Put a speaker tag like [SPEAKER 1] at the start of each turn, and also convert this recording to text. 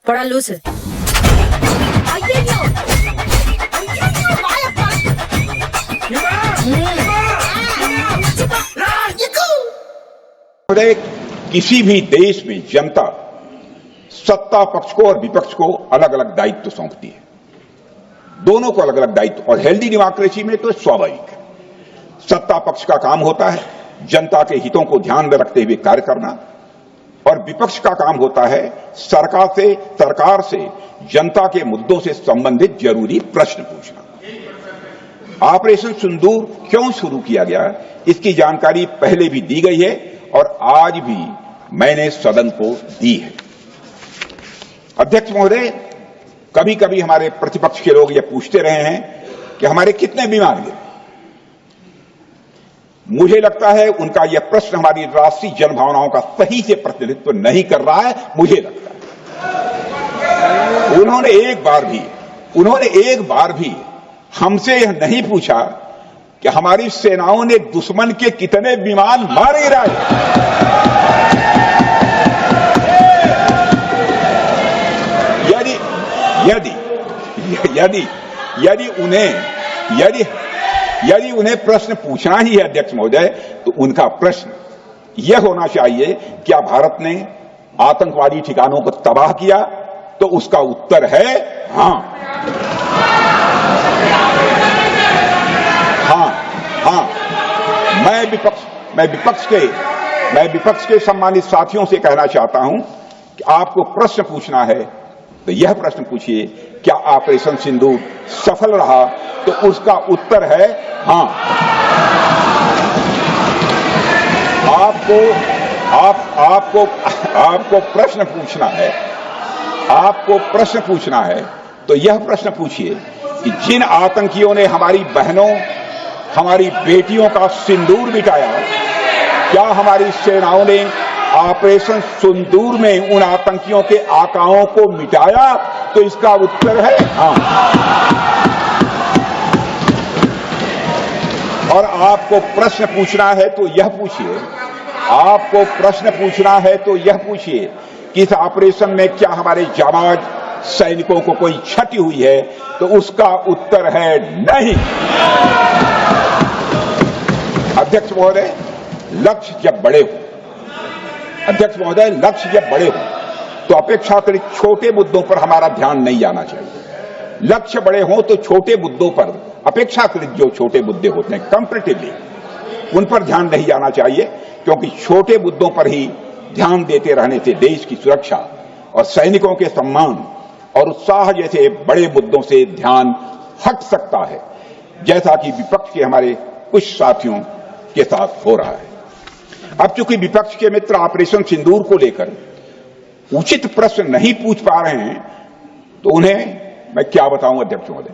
[SPEAKER 1] படா லூசு.
[SPEAKER 2] किसी भी देश में जनता सत्ता पक्ष को और विपक्ष को अलग अलग दायित्व सौंपती है, दोनों को अलग अलग दायित्व। और हेल्दी डेमोक्रेसी में तो स्वाभाविक है, सत्ता पक्ष का काम होता है जनता के हितों को ध्यान में रखते हुए कार्य करना, और विपक्ष का काम होता है सरकार से जनता के मुद्दों से संबंधित जरूरी प्रश्न पूछना। ऑपरेशन सिंदूर क्यों शुरू किया गया, इसकी जानकारी पहले भी दी गई है और आज भी मैंने सदन को दी है। अध्यक्ष महोदय, कभी कभी हमारे प्रतिपक्ष के लोग ये पूछते रहे हैं कि हमारे कितने बीमार गिरे। मुझे लगता है उनका यह प्रश्न हमारी राष्ट्रीय जनभावनाओं का सही से प्रतिनिधित्व नहीं कर रहा है। मुझे लगता है उन्होंने एक बार भी हमसे यह नहीं पूछा कि हमारी सेनाओं ने दुश्मन के कितने विमान मार गिराए। यदि उन्हें प्रश्न पूछना ही है अध्यक्ष महोदय, तो उनका प्रश्न यह होना चाहिए, क्या भारत ने आतंकवादी ठिकानों को तबाह किया? तो उसका उत्तर है हां। मैं विपक्ष के सम्मानित साथियों से कहना चाहता हूं कि आपको प्रश्न पूछना है तो यह प्रश्न पूछिए, क्या ऑपरेशन सिंदूर सफल रहा? तो उसका उत्तर है हां। आपको प्रश्न पूछना है तो यह प्रश्न पूछिए कि जिन आतंकियों ने हमारी बहनों, हमारी बेटियों का सिंदूर मिटाया, क्या हमारी सेनाओं ने ऑपरेशन सिंदूर में उन आतंकियों के आकाओं को मिटाया? तो इसका उत्तर है हां। और आपको प्रश्न पूछना है तो यह पूछिए कि इस ऑपरेशन में क्या हमारे जाबाज सैनिकों को कोई क्षति हुई है? तो उसका उत्तर है नहीं। अध्यक्ष महोदय, लक्ष्य जब बड़े हो तो अपेक्षाकृत छोटे मुद्दों पर हमारा ध्यान नहीं जाना चाहिए। लक्ष्य बड़े हों तो छोटे मुद्दों पर, अपेक्षाकृत जो छोटे मुद्दे होते हैं कंपैरेटिवली, उन पर ध्यान नहीं जाना चाहिए, क्योंकि छोटे मुद्दों पर ही ध्यान देते रहने से देश की सुरक्षा और सैनिकों के सम्मान और उत्साह जैसे बड़े मुद्दों से ध्यान हट सकता है, जैसा कि विपक्ष के हमारे कुछ साथियों के साथ हो रहा है। अब चूंकि विपक्ष के मित्र ऑपरेशन सिंदूर को लेकर उचित प्रश्न नहीं पूछ पा रहे हैं, तो उन्हें मैं क्या बताऊं अध्यक्ष महोदय।